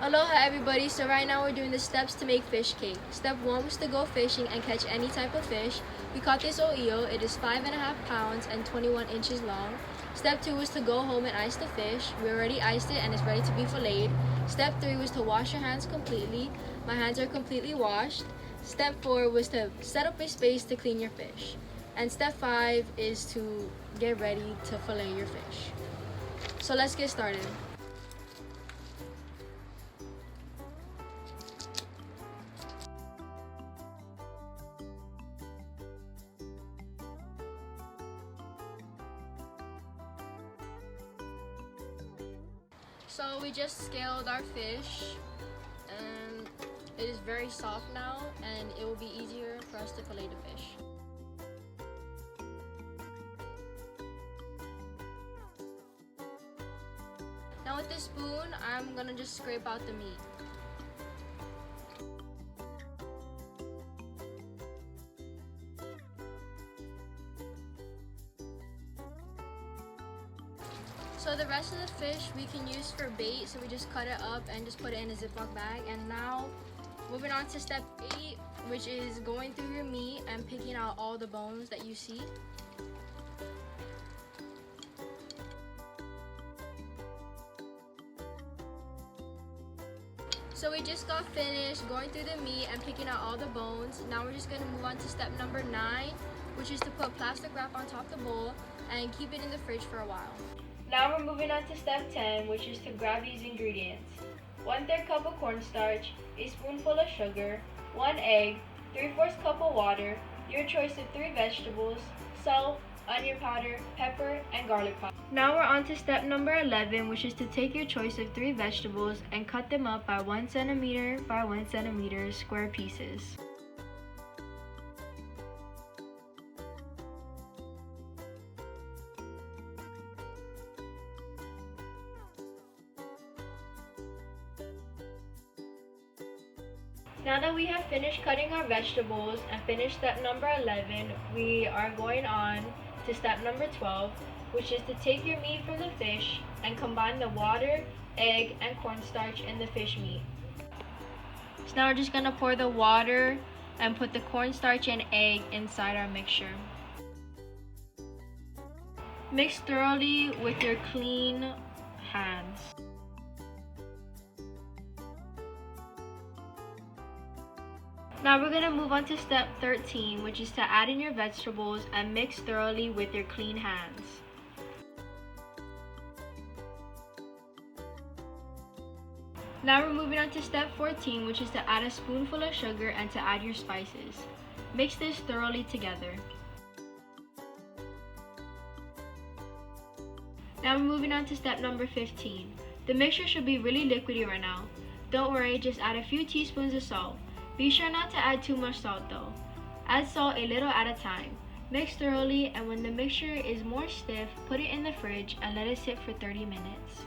Aloha everybody, so right now we're doing the steps to make fish cake. Step 1 was to go fishing and catch any type of fish. We caught this o'io. It is 5.5 pounds and 21 inches long. Step 2 was to go home and ice the fish. We already iced it and it's ready to be filleted. Step 3 was to wash your hands completely. My hands are completely washed. Step 4 was to set up a space to clean your fish. And step 5 is to get ready to fillet your fish. So let's get started. So we just scaled our fish and it is very soft now and it will be easier for us to fillet the fish. Now with this spoon, I'm gonna just scrape out the meat. So the rest of the fish we can use for bait, so we just cut it up and just put it in a Ziploc bag. And now moving on to step 8, which is going through your meat and picking out all the bones that you see. So we just got finished going through the meat and picking out all the bones. Now we're just going to move on to step number 9, which is to put plastic wrap on top of the bowl and keep it in the fridge for a while. Now we're moving on to step 10, which is to grab these ingredients. 1/3 cup of cornstarch, a spoonful of sugar, 1 egg, 3/4 cup of water, your choice of 3 vegetables, salt, onion powder, pepper, and garlic powder. Now we're on to step number 11, which is to take your choice of 3 vegetables and cut them up by 1 centimeter by 1 centimeter square pieces. Now that we have finished cutting our vegetables and finished step number 11, we are going on to step number 12, which is to take your meat from the fish and combine the water, egg, and cornstarch in the fish meat. So now we're just going to pour the water and put the cornstarch and egg inside our mixture. Mix thoroughly with your clean hands. Now we're going to move on to step 13, which is to add in your vegetables and mix thoroughly with your clean hands. Now we're moving on to step 14, which is to add a spoonful of sugar and to add your spices. Mix this thoroughly together. Now we're moving on to step number 15. The mixture should be really liquidy right now. Don't worry, just add a few teaspoons of salt. Be sure not to add too much salt though. Add salt a little at a time. Mix thoroughly, and when the mixture is more stiff, put it in the fridge and let it sit for 30 minutes.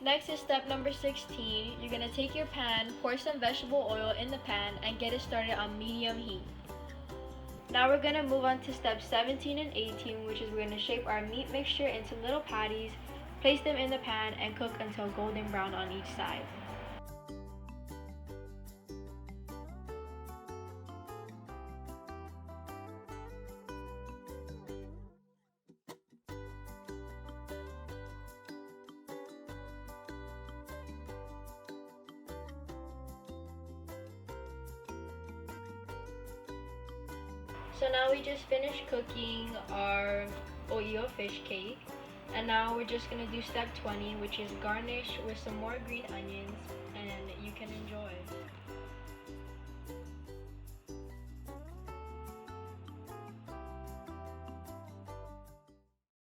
Next is step number 16. You're going to take your pan, pour some vegetable oil in the pan, and get it started on medium heat. Now we're going to move on to steps 17 and 18, which is we're going to shape our meat mixture into little patties, place them in the pan, and cook until golden brown on each side. So now we just finished cooking our o'io fish cake, and now we're just going to do step 20, which is garnish with some more green onions, and you can enjoy.